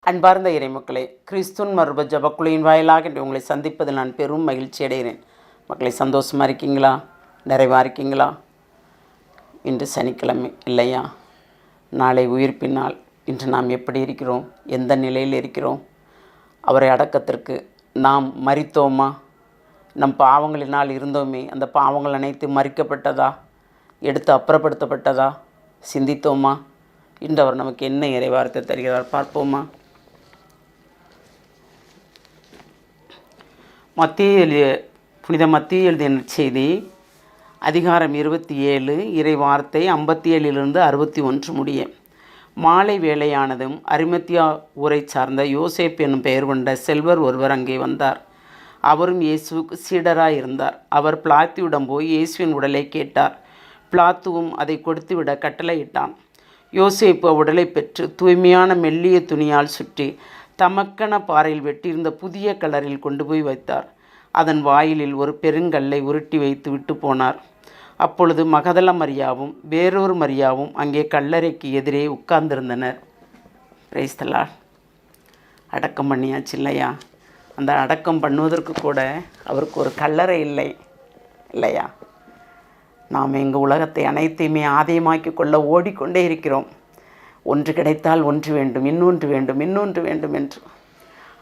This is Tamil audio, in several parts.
அன்பார்ந்த இறைமக்களே, கிறிஸ்துவின் மறுப ஜபக்குழியின் வாயிலாக இன்று உங்களை சந்திப்பதில் நான் பெரும் மகிழ்ச்சி அடைகிறேன். மக்களை, சந்தோஷமாக இருக்கீங்களா? நிறைவாக இருக்கீங்களா? இன்று சனிக்கிழமை இல்லையா? நாளை உயிர்ப்பின் நாள். இன்று நாம் எப்படி இருக்கிறோம்? எந்த நிலையில் இருக்கிறோம்? அவரை அடக்கத்திற்கு நாம் மரித்தோமா? நம் பாவங்களினால் இருந்தோமே, அந்த பாவங்கள் அனைத்து மறிக்கப்பட்டதா? எடுத்து அப்புறப்படுத்தப்பட்டதா? சிந்தித்தோமா? இன்று அவர் நமக்கு என்ன இறைவார்த்தை தருகிறார் பார்ப்போமா? புனித மத்திய எழுதிய நற்செய்தி அதிகாரம் 27 இறைவார்த்தை 57 61 முடிய. மாலை வேளையானதும் அரிமத்தியா ஊரை சார்ந்த யோசேப் என்னும் பெயர் கொண்ட செல்வர் ஒருவர் அங்கே வந்தார். அவரும் இயேசுவுக்கு சீடராக இருந்தார். அவர் பிலாத்துவிடம் போய் இயேசுவின் உடலை கேட்டார். பிலாத்துவும் அதை கொடுத்துவிட கட்டளையிட்டான். யோசேப்பு உடலை பெற்று தூய்மையான மெல்லிய துணியால் சுற்றி தமக்கென பாறையில் வெட்டியிருந்த புதிய கலரில் கொண்டு போய் வைத்தார். அதன் வாயிலில் ஒரு பெருங்கல்லை உருட்டி வைத்து விட்டு போனார். அப்பொழுது மகதல மரியாவும் வேறொரு மரியாவும் அங்கே கல்லறைக்கு எதிரே உட்கார்ந்திருந்தனர். Praise the Lord. அடக்கம் பண்ணியாச்சு இல்லையா? அந்த அடக்கம் பண்ணுவதற்கு கூட அவருக்கு ஒரு கல்லறை இல்லை இல்லையா? நாம் எங்கள் உலகத்தை அனைத்தையுமே ஆதாயமாக்கி கொள்ள ஓடிக்கொண்டே இருக்கிறோம். ஒன்று கிடைத்தால் ஒன்று வேண்டும், இன்னொன்று வேண்டும், இன்னொன்று வேண்டும் என்று.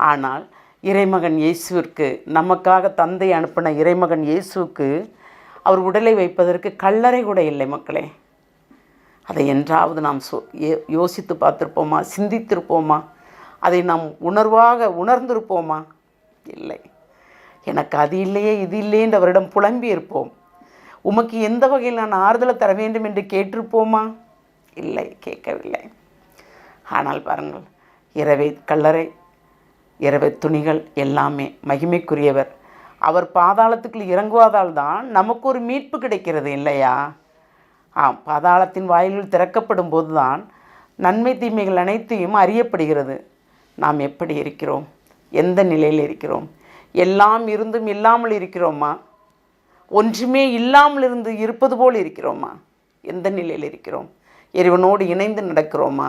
ஆனால் இறைமகன் இயேசுவிற்கு, நமக்காக தந்தை அனுப்பின இறைமகன் இயேசுவுக்கு அவர் உடலை வைப்பதற்கு கல்லறை கூட இல்லை மக்களே. அதை என்றாவது நாம் யோசித்து பார்த்துருப்போமா? சிந்தித்திருப்போமா? அதை நாம் உணர்ந்திருப்போமா? இல்லை. எனக்கு அது இல்லையே இது இல்லையே என்று அவரிடம் புலம்பி இருப்போம். உமக்கு எந்த வகையில் நான் ஆறுதலை தர வேண்டும் என்று கேட்டிருப்போமா? இல்லை, கேட்கவில்லை. ஆனால் பாருங்கள், கல்லறை, இரவை துணிகள் எல்லாமே மகிமைக்குரியவர். அவர் பாதாளத்துக்குள் இறங்குவதால் தான் நமக்கு ஒரு மீட்பு கிடைக்கிறது இல்லையா? பாதாளத்தின் வாயில்கள் திறக்கப்படும் போது தான் நன்மை தீமைகள் அனைத்தையும் அறியப்படுகிறது. நாம் எப்படி இருக்கிறோம்? எந்த நிலையில் இருக்கிறோம்? எல்லாம் இருந்தும் இல்லாமல் இருக்கிறோமா? ஒன்றுமே இல்லாமல் இருந்து இருப்பது போல் இருக்கிறோமா? எந்த நிலையில் இருக்கிறோம்? இறைவனோடு இணைந்து நடக்கிறோமா?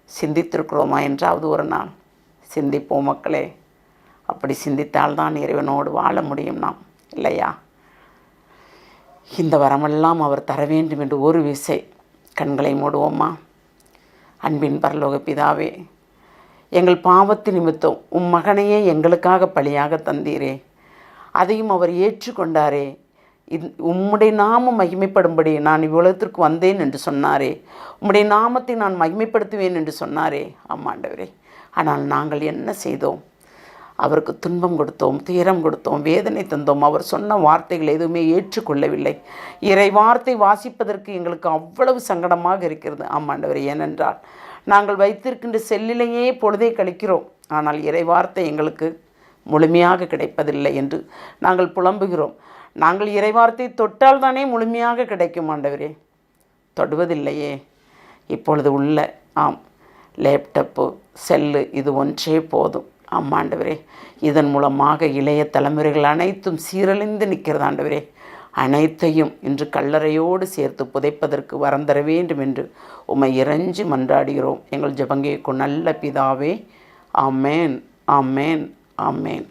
சிந்தித்திருக்கிறோமா என்றாவது ஒரு நாள் சிந்திப்போம் மக்களே. அப்படி சிந்தித்தால்தான் இறைவனோடு வாழ முடியும் நாம் இல்லையா? இந்த வரமெல்லாம் அவர் தர வேண்டும் என்று ஒரு விசை கண்களை மூடுவோமா? அன்பின் பரலோக பிதாவே, எங்கள் பாவத்து நிமித்தம் மகனையே எங்களுக்காக பலியாக தந்தீரே. அதையும் அவர் ஏற்றுக்கொண்டாரே. உம்முடைய நாமம் மகிமைப்படும்படி நான் இவ்வுலகத்திற்கு வந்தேன் என்று சொன்னாரே. உம்முடைய நாமத்தை நான் மகிமைப்படுத்துவேன் என்று சொன்னாரே. ஆமாண்டவரே, ஆனால் நாங்கள் என்ன செய்தோம்? அவருக்கு துன்பம் கொடுத்தோம், துயரம் கொடுத்தோம், வேதனை தந்தோம். அவர் சொன்ன வார்த்தைகள் எதுவுமே ஏற்றுக்கொள்ளவில்லை. இறை வார்த்தை வாசிப்பதற்கு எங்களுக்கு அவ்வளவு சங்கடமாக இருக்கிறது. ஆமாண்டவரே, ஏனென்றால் நாங்கள் வைத்திருக்கின்ற செல்லிலேயே பொழுதை கழிக்கிறோம். ஆனால் இறை வார்த்தை எங்களுக்கு முழுமையாக கிடைப்பதில்லை என்று நாங்கள் புலம்புகிறோம். நாங்கள் இறைவார்த்தை தொட்டால் தானே முழுமையாக கிடைக்கும் ஆண்டவரே. தொடுவதில்லையே. இப்பொழுது உள்ள லேப்டாப்பு, செல்லு இது ஒன்றே போதும். ஆமாண்டவரே, இதன் மூலமாக இளைய தலைமுறைகள் அனைத்தும் சீரழிந்து நிற்கிறது ஆண்டவரே. அனைத்தையும் இன்று கல்லறையோடு சேர்த்து புதைப்பதற்கு வரம் தர வேண்டும் என்று உம்மை இறைஞ்சி மன்றாடுகிறோம். எங்கள் ஜெபங்கேக்கும் நல்ல பிதாவே. ஆமேன், ஆமேன், ஆமேன்.